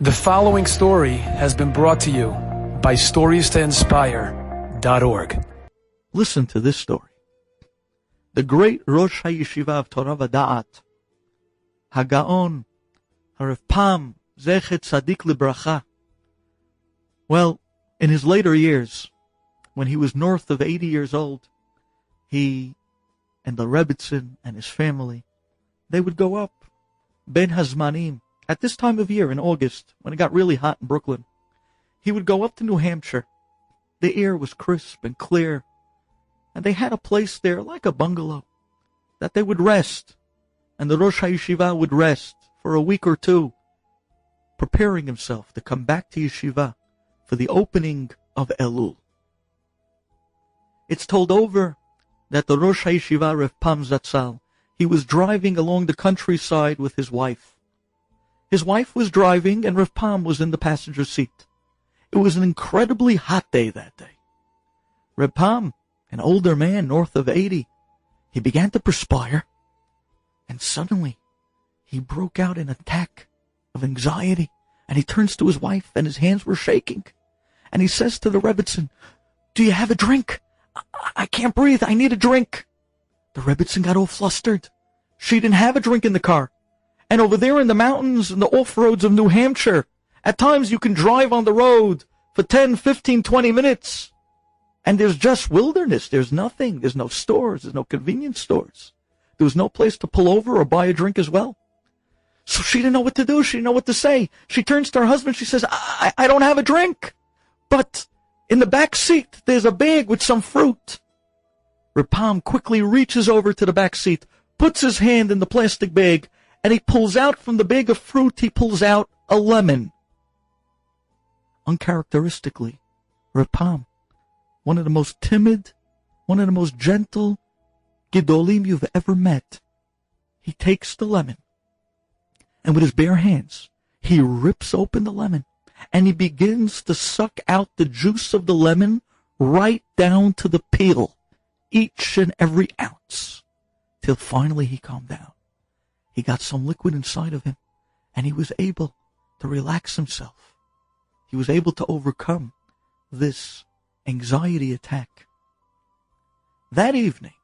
The following story has been brought to you by StoriesToInspire.org. Listen to this story. The great Rosh HaYeshiva of Torah V'Da'at, Hagaon, Rav Pam, Zechet Tzadik Libracha. Well, in his later years, when he was north of 80 years old, he and the Rebbitzin and his family, they would go up, Ben Hazmanim, at this time of year in August, when it got really hot in Brooklyn. He would go up to New Hampshire. The air was crisp and clear, and they had a place there like a bungalow that they would rest, and the Rosh HaYeshiva would rest for a week or two, preparing himself to come back to Yeshiva for the opening of Elul. It's told over that the Rosh HaYeshiva, Rav Pam Zatzal, he was driving along the countryside with his wife. His wife was driving and Rav Pam was in the passenger seat. It was an incredibly hot day that day. Rav Pam, an older man north of 80, he began to perspire, and suddenly he broke out in an attack of anxiety, and he turns to his wife and his hands were shaking, and he says to the Rebbitzin, "Do you have a drink? I can't breathe. I need a drink." The Rebbitzin got all flustered. She didn't have a drink in the car. And over there in the mountains and the off-roads of New Hampshire, at times you can drive on the road for 10, 15, 20 minutes. And there's just wilderness. There's nothing. There's no stores. There's no convenience stores. There was no place to pull over or buy a drink as well. So she didn't know what to do. She didn't know what to say. She turns to her husband. She says, I don't have a drink. But in the back seat, there's a bag with some fruit. Rav Pam quickly reaches over to the back seat, puts his hand in the plastic bag, and he pulls out from the bag of fruit, he pulls out a lemon. Uncharacteristically, Rav Pam, one of the most timid, one of the most gentle Gedolim you've ever met, he takes the lemon, and with his bare hands, he rips open the lemon, and he begins to suck out the juice of the lemon right down to the peel, each and every ounce, till finally he calmed down. He got some liquid inside of him, and he was able to relax himself. He was able to overcome this anxiety attack. That evening,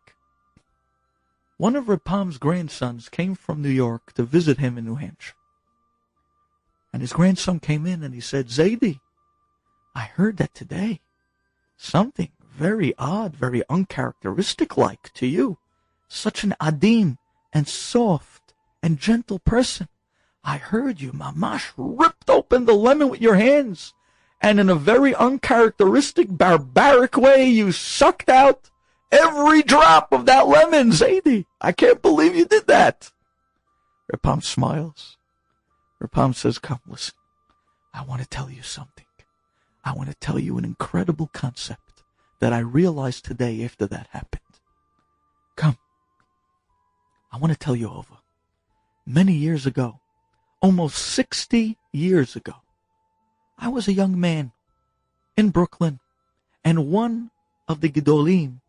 one of Rav Pam's grandsons came from New York to visit him in New Hampshire. And his grandson came in and he said, "Zaidi, I heard that today something very odd, very uncharacteristic-like to you. Such an adim and soft and gentle person. I heard you, mamash, ripped open the lemon with your hands, and in a very uncharacteristic, barbaric way, you sucked out every drop of that lemon, Zaidi. I can't believe you did that." Rav Pam smiles. Rav Pam says, "Come, listen. I want to tell you something. I want to tell you an incredible concept that I realized today after that happened. Come. I want to tell you over. Many years ago, almost 60 years ago, I was a young man in Brooklyn, and one of the Gedolim,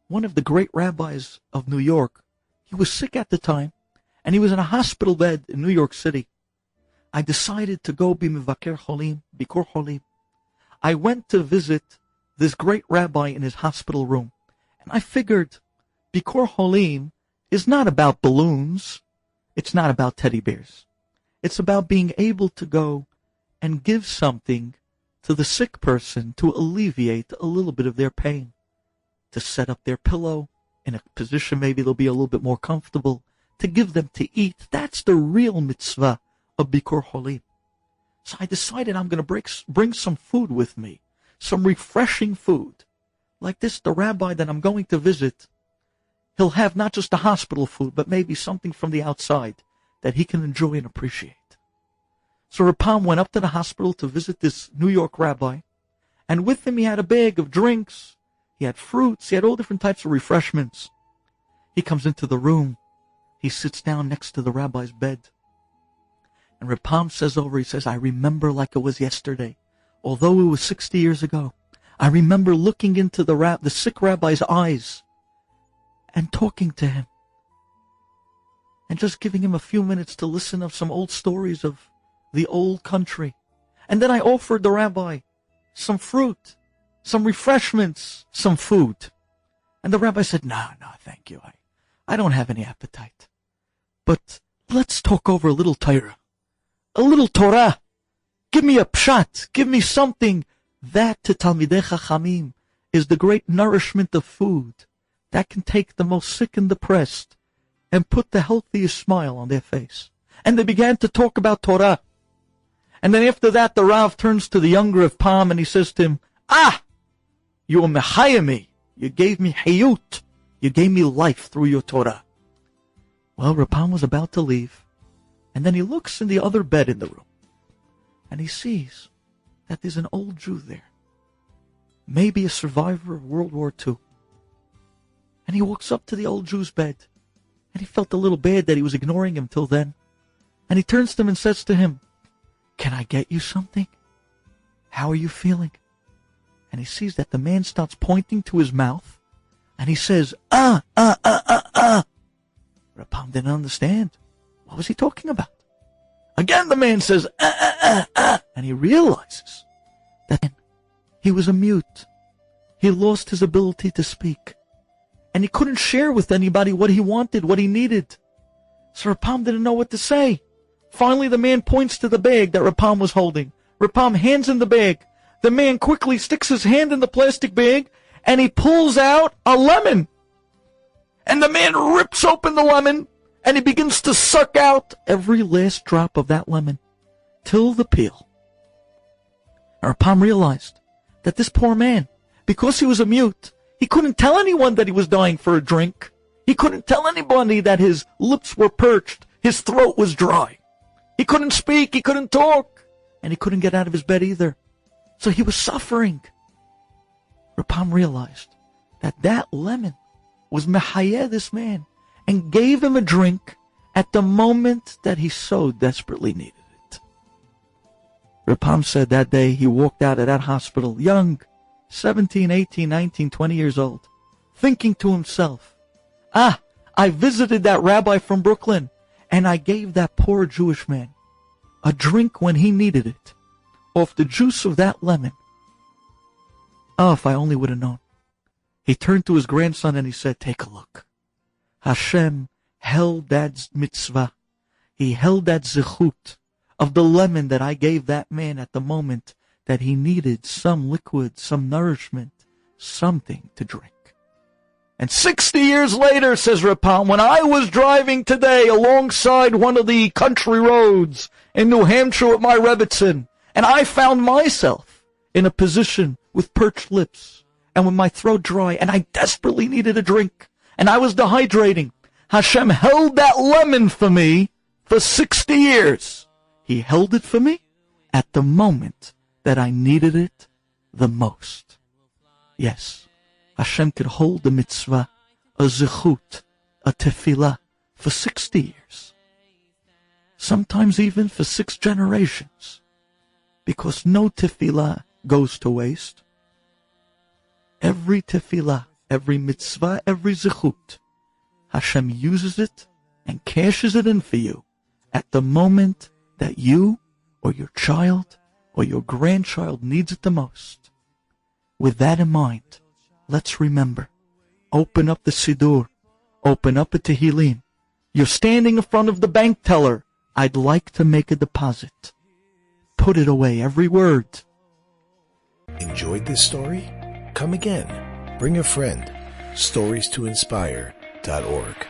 one of the great rabbis of New York, he was sick at the time, and he was in a hospital bed in New York City. I decided to go be Mivaker Cholim, Bikur Cholim. I went to visit this great rabbi in his hospital room, and I figured Bikur Cholim is not about balloons. It's not about teddy bears. It's about being able to go and give something to the sick person to alleviate a little bit of their pain, to set up their pillow in a position maybe they'll be a little bit more comfortable, to give them to eat. That's the real mitzvah of Bikur Cholim. So I decided I'm going to bring some food with me, some refreshing food. Like this, the rabbi that I'm going to visit, he'll have not just the hospital food, but maybe something from the outside that he can enjoy and appreciate. So Rav Pam went up to the hospital to visit this New York rabbi, and with him he had a bag of drinks, he had fruits, he had all different types of refreshments. He comes into the room, he sits down next to the rabbi's bed, and Rav Pam says over, he says, "I remember like it was yesterday, although it was 60 years ago. I remember looking into the sick rabbi's eyes, and talking to him, and just giving him a few minutes to listen of some old stories of the old country. And then I offered the rabbi some fruit, some refreshments, some food. And the rabbi said, no, thank you. I don't have any appetite. But let's talk over a little Torah. A little Torah. Give me a pshat. Give me something. That to Talmidei Chachamim is the great nourishment of food that can take the most sick and depressed and put the healthiest smile on their face. And they began to talk about Torah. And then after that, the Rav turns to the younger of Palm and he says to him, you were mechaya me. You gave me hayut. You gave me life through your Torah. Well, Rapam was about to leave, and then he looks in the other bed in the room, and he sees that there's an old Jew there, maybe a survivor of World War II. And he walks up to the old Jew's bed, and he felt a little bad that he was ignoring him till then. And he turns to him and says to him, can I get you something? How are you feeling? And he sees that the man starts pointing to his mouth, and he says, Rapam didn't understand. What was he talking about? Again the man says, and he realizes that he was a mute. He lost his ability to speak. And he couldn't share with anybody what he wanted, what he needed. So Rapam didn't know what to say. Finally, the man points to the bag that Rapam was holding. Rapam hands in the bag. The man quickly sticks his hand in the plastic bag, and he pulls out a lemon. And the man rips open the lemon, and he begins to suck out every last drop of that lemon, till the peel. Rapam realized that this poor man, because he was a mute, he couldn't tell anyone that he was dying for a drink. He couldn't tell anybody that his lips were parched, his throat was dry. He couldn't speak, he couldn't talk, and he couldn't get out of his bed either. So he was suffering. Rapam realized that that lemon was mechayeh this man and gave him a drink at the moment that he so desperately needed it. Rapam said that day he walked out of that hospital young, 17, 18, 19, 20 years old, thinking to himself, I visited that rabbi from Brooklyn, and I gave that poor Jewish man a drink when he needed it, off the juice of that lemon. Oh, if I only would have known. He turned to his grandson and he said, take a look. Hashem held that mitzvah. He held that zechut of the lemon that I gave that man at the moment that he needed some liquid, some nourishment, something to drink. And 60 years later, says Rapam, when I was driving today alongside one of the country roads in New Hampshire with my Rebbitzin, and I found myself in a position with parched lips and with my throat dry, and I desperately needed a drink, and I was dehydrating. Hashem held that lemon for me for 60 years. He held it for me at the moment that I needed it the most. Yes, Hashem could hold the mitzvah, a zechut, a tefillah, for 60 years. Sometimes even for 6 generations. Because no tefillah goes to waste. Every tefillah, every mitzvah, every zechut, Hashem uses it and cashes it in for you at the moment that you or your child or your grandchild needs it the most. With that in mind, let's remember, open up the Siddur, open up a Tehillim. You're standing in front of the bank teller. I'd like to make a deposit. Put it away, every word. Enjoyed this story? Come again. Bring a friend. StoriesToInspire.org